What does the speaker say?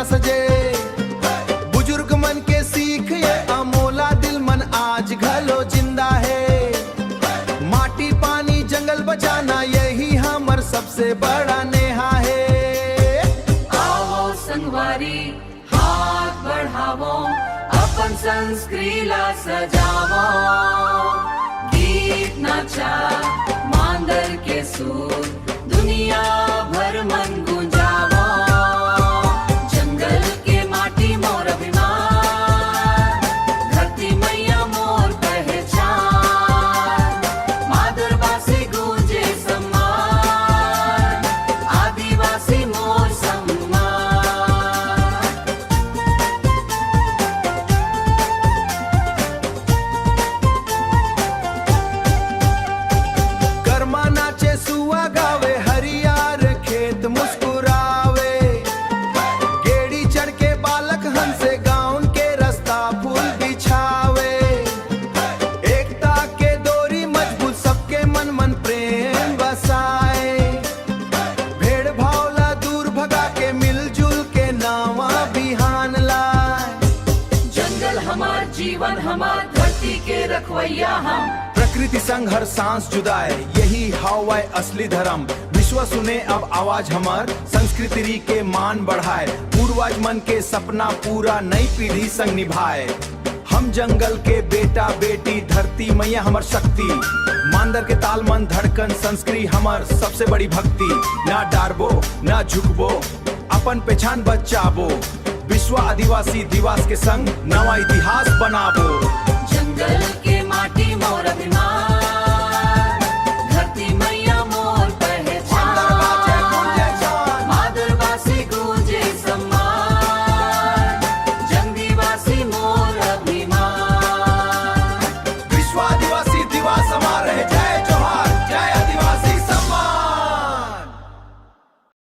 सजे। बुजुर्ग मन के सीख ये अमोला दिल मन आज घलो जिंदा है। माटी पानी जंगल बचाना यही हमर सबसे बड़ा नेहा है। आओ संगवारी हाथ बढ़ावो, अपन संस्कृतिला सजावो। गीत नाचा मांदर के सुर, दुनिया भर मन गुंजावो। जंगल के माटी मोर अभिमान, धरती मैया मोर पहचान। मादरवासी गूंजे सम्मान, आदिवासी मोर सम्मान। कर्मा नाचे सुआ गावे, हरियार खेत मुस्कुरावे। गेड़ी चढ़ के बालक हंसे, गाउन के रास्ता फूल बिछावे। एकता के डोरी मजबूत, सबके मन मन प्रेम बसाए। भेड़ भावला दूर भगा के मिलजुल के नावा बिहान लाए। जंगल हमार जीवन, हमार धरती के रखवैया हम। प्रकृति संग हर सांस जुदाए, यही हवा असली धर्म। विश्व सुने अब आवाज हमार, संस्कृति के मान बढ़ाए। पूर्वज मन के सपना पूरा नई पीढ़ी संग निभाए। हम जंगल के बेटा बेटी, धरती मैया हमर शक्ति। मांदर के ताल मन धड़कन, संस्कृति हमर सबसे बड़ी भक्ति। ना डारबो ना झुकबो, अपन पहचान बचाबो। विश्व आदिवासी दिवस के संग नवा इतिहास बनाबो। जंगल के माटी मोर अभिमान।